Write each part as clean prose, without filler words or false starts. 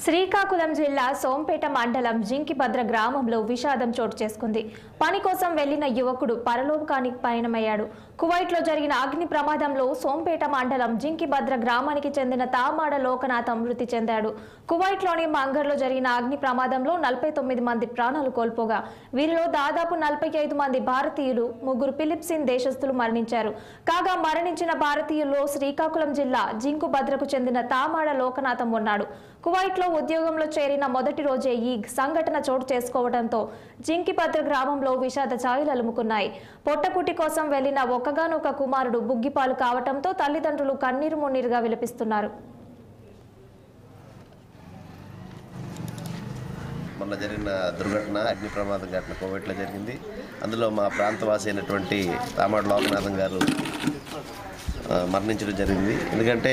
శ్రీకాకుళం జిల్లా సోంపేట మండలం జింకిభద్ర గ్రామంలో విషాదం చోటు చేసుకుంది. పని కోసం వెళ్లిన యువకుడు పరలోకానికి పయనమయ్యాడు. కువైట్లో జరిగిన అగ్ని ప్రమాదంలో సోంపేట మండలం జింకిభద్ర గ్రామానికి చెందిన తామాడ లోకనాథం మృతి చెందాడు. కువైట్లోని మంగర్లో జరిగిన అగ్ని ప్రమాదంలో 49 మంది ప్రాణాలు కోల్పోగా వీరిలో దాదాపు 45 మంది భారతీయులు, 3 ఫిలిప్పీన్ దేశస్థులు మరణించారు. కాగా మరణించిన భారతీయుల్లో శ్రీకాకుళం జిల్లా జింకుభద్రకు చెందిన తామాడ లోకనాథం ఉన్నాడు. కువైట్లో ఉద్యోగంలో చేరిన మొదటి రోజే ఈ సంఘటన చోటు చేసుకోవడంతో జింకిభద్ర గ్రామంలో విషాద ఛాయలు అలుముకున్నాయి. పొట్టకుటి కోసం వెళ్లిన ఒక్కగానొక్క కుమారుడు బుగ్గిపాలు కావడంతో తల్లిదండ్రులు కన్నీరు మున్నీరుగా విలపిస్తున్నారు. మొన్న జరిగిన దుర్ఘటన అగ్ని ప్రమాదం ఘటన కోవిడ్లో జరిగింది. అందులో మా ప్రాంతవాసి అయినటువంటి తామాడ లోకనాథం గారు మరణించడం జరిగింది. ఎందుకంటే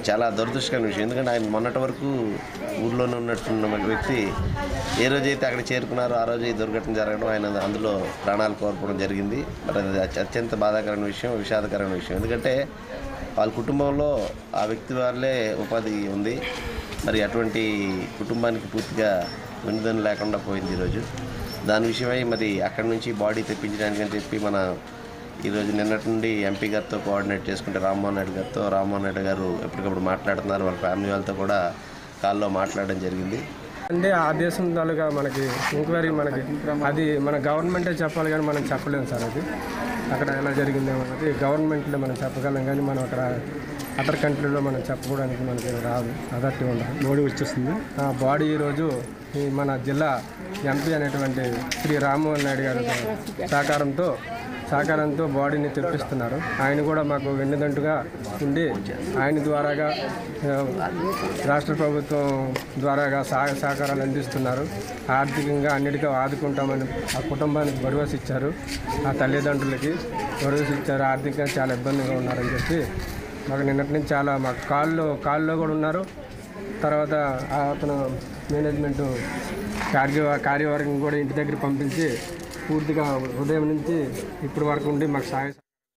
చాలా దురదృష్టకరమైన విషయం. ఎందుకంటే ఆయన మొన్నటి వరకు ఊళ్ళోనే ఉన్నట్టున్న వ్యక్తి ఏ రోజైతే అక్కడ చేరుకున్నారో ఆ రోజు ఈ దుర్ఘటన జరగడం, ఆయన అందులో ప్రాణాలు కోల్పోవడం జరిగింది. మరి అది అత్యంత బాధాకరమైన విషయం, విషాదకరమైన విషయం. ఎందుకంటే వాళ్ళ కుటుంబంలో ఆ వ్యక్తి వాళ్ళే ఉపాధి ఉంది. మరి అటువంటి కుటుంబానికి పూర్తిగా వెన్నుదన్ను లేకుండా పోయింది ఈరోజు. దాని విషయమై మరి అక్కడి నుంచి బాడీ తెప్పించడానికి అని చెప్పి మన ఈరోజు నిన్నటి నుండి ఎంపీ గారితో కోఆర్డినేట్ చేసుకుంటే రామ్మోహన్ రెడ్డి గారు ఎప్పటికప్పుడు మాట్లాడుతున్నారు. వాళ్ళ ఫ్యామిలీ వాళ్ళతో కూడా కాల్లో మాట్లాడడం జరిగింది. అంటే ఆ దేశం తాలూకా మనకి ఎంక్వైరీ అది మన గవర్నమెంటే చెప్పాలి, కానీ మనం చెప్పలేము సార్. అది అక్కడ ఎలా జరిగిందేమో అది గవర్నమెంట్లో మనం చెప్పగలం, కానీ మనం అక్కడ అదర్ కంట్రీలో మనం చెప్పుకోవడానికి మనకి రాదు, అథారిటీ ఉండదు. బాడీ వచ్చేస్తుంది. ఆ బాడీ ఈరోజు మన జిల్లా ఎంపీ అనేటువంటి శ్రీ రామ్మోహన్ నాయుడు గారి సహకారంతో బాడీని తెప్పిస్తున్నారు. ఆయన కూడా మాకు వెన్నుదంటుగా ఉండి ఆయన ద్వారాగా రాష్ట్ర ప్రభుత్వం ద్వారాగా సహకారాలు అందిస్తున్నారు. ఆర్థికంగా అన్నిటికీ ఆదుకుంటామని ఆ కుటుంబానికి భరోసా ఇచ్చారు. ఆ తల్లిదండ్రులకి భరోసా ఇచ్చారు. ఆర్థికంగా చాలా ఇబ్బందిగా ఉన్నారని చెప్పి మాకు నిన్నటి నుంచి చాలా మాకు కాల్లో కూడా ఉన్నారు. తర్వాత అతను మేనేజ్మెంటు కార్యవర్గం కూడా ఇంటి దగ్గర పంపించి పూర్తిగా ఉదయం నుంచి ఇప్పటి వరకు ఉండి మాకు సహాయం